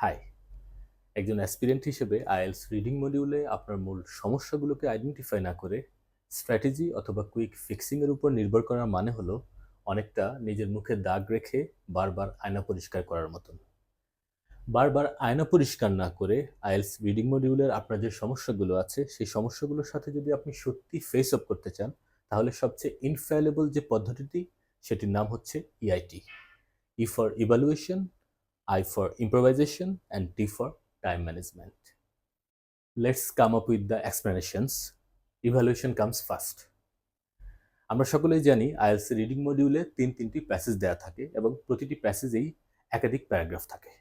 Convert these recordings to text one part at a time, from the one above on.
High, একজন aspirant হিসেবে IELTS reading মডিউলে আপনার মূল সমস্যাগুলোকে আইডেন্টিফাই না করে স্ট্র্যাটেজি অথবা কুইক ফিক্সিংয়ের উপর নির্ভর করার মানে হলো অনেকটা নিজের মুখে দাগ রেখে বারবার আয়না পরিষ্কার করার মতন। বারবার আয়না পরিষ্কার না করে আইএলটিএস রিডিং মডিউলের আপনার যে সমস্যাগুলো আছে সেই সমস্যাগুলোর সাথে যদি আপনি সত্যি ফেস আপ করতে চান, তাহলে সবচেয়ে ইনফ্যালেবল যে পদ্ধতিটি সেটির নাম হচ্ছে IIT. E for evaluation, I for improvisation, and T for time management. Let's come up with the explanations. Evaluation comes first. আমরা সকলেই জানি আইএলটিএস রিডিং মডিউলে তিনটি প্যাসেজ দেওয়া থাকে এবং প্রতিটি প্যাসেজেই একাধিক প্যারাগ্রাফ থাকে।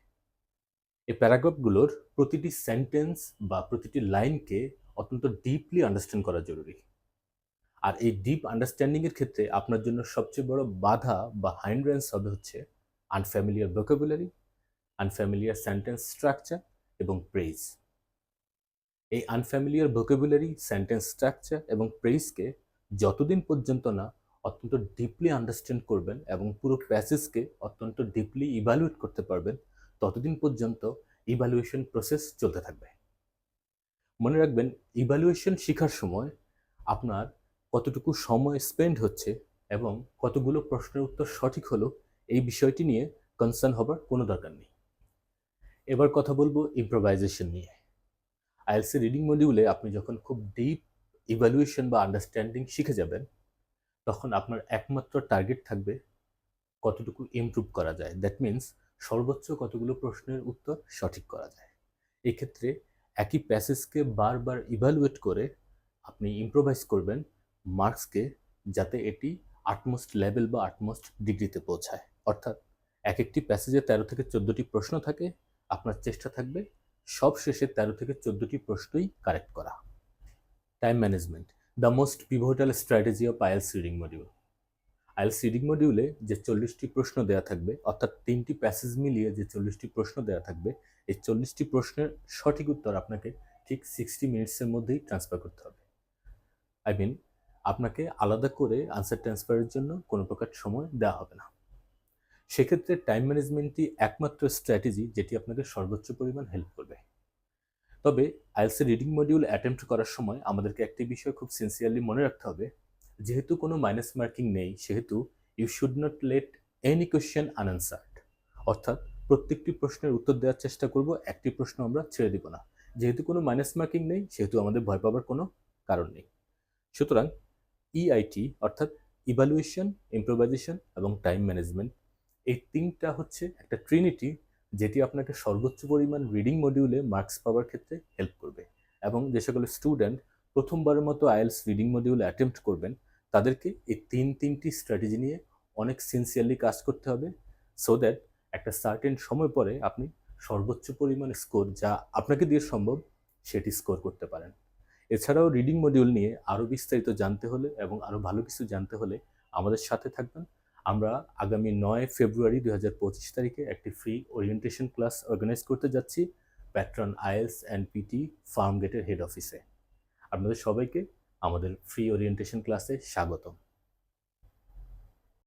এই প্যারাগ্রাফগুলোর প্রতিটি সেন্টেন্স বা প্রতিটি লাইনকে অত্যন্ত ডিপলি আন্ডারস্ট্যান্ড করা জরুরি। আর এই ডিপ আন্ডারস্ট্যান্ডিংয়ের ক্ষেত্রে আপনার জন্য সবচেয়ে বড় বাধা বা হাইন্ড্রেন্স হবে হচ্ছে unfamiliar vocabulary, unfamiliar sentence structure এবং প্রেজ। এই আনফ্যামিলিয়ার ভোকাবুলারি, সেন্টেন্স স্ট্রাকচার এবং প্রেজকে যতদিন পর্যন্ত না অত্যন্ত ডিপলি আন্ডারস্ট্যান্ড করবেন এবং পুরো প্যাসেজকে অত্যন্ত ডিপলি ইভ্যালুয়েট করতে পারবেন, ততদিন পর্যন্ত ইভ্যালুয়েশন প্রসেস চলতে থাকবে। মনে রাখবেন, ইভ্যালুয়েশন শেখার সময় আপনার কতটুকু সময় স্পেন্ড হচ্ছে এবং কতগুলো প্রশ্নের উত্তর সঠিক হলো, এই বিষয়টি নিয়ে কনসার্ন হবার কোনো দরকার নেই। এবার কথা বলবো ইম্প্রোভাইজেশন নিয়ে। আইএলটিএস রিডিং মডিউলে আপনি যখন খুব ডিপ ইভ্যালুয়েশন বা আন্ডারস্ট্যান্ডিং শিখে যাবেন, তখন আপনার একমাত্র টার্গেট থাকবে কতটুকু ইমপ্রুভ করা যায়। দ্যাট মিনস সর্বোচ্চ কতগুলো প্রশ্নের উত্তর সঠিক করা যায়। এক্ষেত্রে একই প্যাসেজকে বারবার ইভ্যালুয়েট করে আপনি ইম্প্রোভাইজ করবেন মার্কসকে, যাতে এটি আটমোস্ট লেভেল বা আটমোস্ট ডিগ্রিতে পৌঁছায়। অর্থাৎ একটি প্যাসেজে 13 থেকে 14টি প্রশ্ন থাকে, আপনার চেষ্টা থাকবে সব শেষে 13 থেকে 14টি প্রশ্নই কারেক্ট করা। Time management, the most pivotal strategy of IELTS reading module. IELTS reading মডিউলে যে 40টি প্রশ্ন দেওয়া থাকবে, অর্থাৎ 3টি প্যাসেজ মিলিয়ে যে 40টি প্রশ্ন দেওয়া থাকবে, এই 40টি প্রশ্নের সঠিক উত্তর আপনাকে ঠিক 60 মিনিটসের মধ্যেই ট্রান্সফার করতে হবে। আই মিন, আপনাকে আলাদা করে আনসার ট্রান্সফারের জন্য কোনো প্রকার সময় দেওয়া হবে না। সেক্ষেত্রে টাইম ম্যানেজমেন্টই একমাত্র স্ট্র্যাটেজি যেটি আপনাকে সর্বোচ্চ পরিমাণ হেল্প করবে। তবে আইএলটিএস রিডিং মডিউল অ্যাটেম্প্ট করার সময় আমাদেরকে একটি বিষয় খুব সিনসিয়ারলি মনে রাখতে হবে, যেহেতু কোনো মাইনাস মার্কিং নেই, সেহেতু you should not let any question unanswered. অর্থাৎ প্রত্যেকটি প্রশ্নের উত্তর দেওয়ার চেষ্টা করব, একটি প্রশ্ন আমরা ছেড়ে দিব না। যেহেতু কোনো মাইনাস মার্কিং নেই, সেহেতু আমাদের ভয় পাবার কোনো কারণ নেই। সুতরাং ইআইটি অর্থাৎ ইভ্যালুয়েশন, ইম্প্রোভাইজেশন এবং টাইম ম্যানেজমেন্ট, এই তিনটা হচ্ছে একটা ট্রিনিটি, যেটি আপনাকে সর্বোচ্চ পরিমাণ রিডিং মডিউলে মার্কস পাওয়ার ক্ষেত্রে হেল্প করবে। এবং যে সকল স্টুডেন্ট প্রথমবারের মতো আইএলটিএস রিডিং মডিউলে অ্যাটেম্প্ট করবেন, তাদেরকে এই তিনটি স্ট্র্যাটেজি নিয়ে অনেক সিনসিয়ারলি কাজ করতে হবে, সো দ্যাট একটা সার্টেন সময় পরে আপনি সর্বোচ্চ পরিমাণ স্কোর যা আপনাকে দিয়ে সম্ভব সেটি স্কোর করতে পারেন। এছাড়াও রিডিং মডিউল নিয়ে আরও বিস্তারিত জানতে হলে এবং আরও ভালো কিছু জানতে হলে আমাদের সাথে থাকবেন। আমরা আগামী 9 ফেব্রুয়ারি 2025 তারিখে একটি ফ্রি ওরিয়েন্টেশন ক্লাস অর্গানাইজ করতে যাচ্ছি প্যাট্রন আইএলটিএস অ্যান্ড পিটি ফার্ম গেটের হেড অফিসে। আপনাদের সবাইকে আমাদের ফ্রি ওরিয়েন্টেশন ক্লাসে স্বাগতম।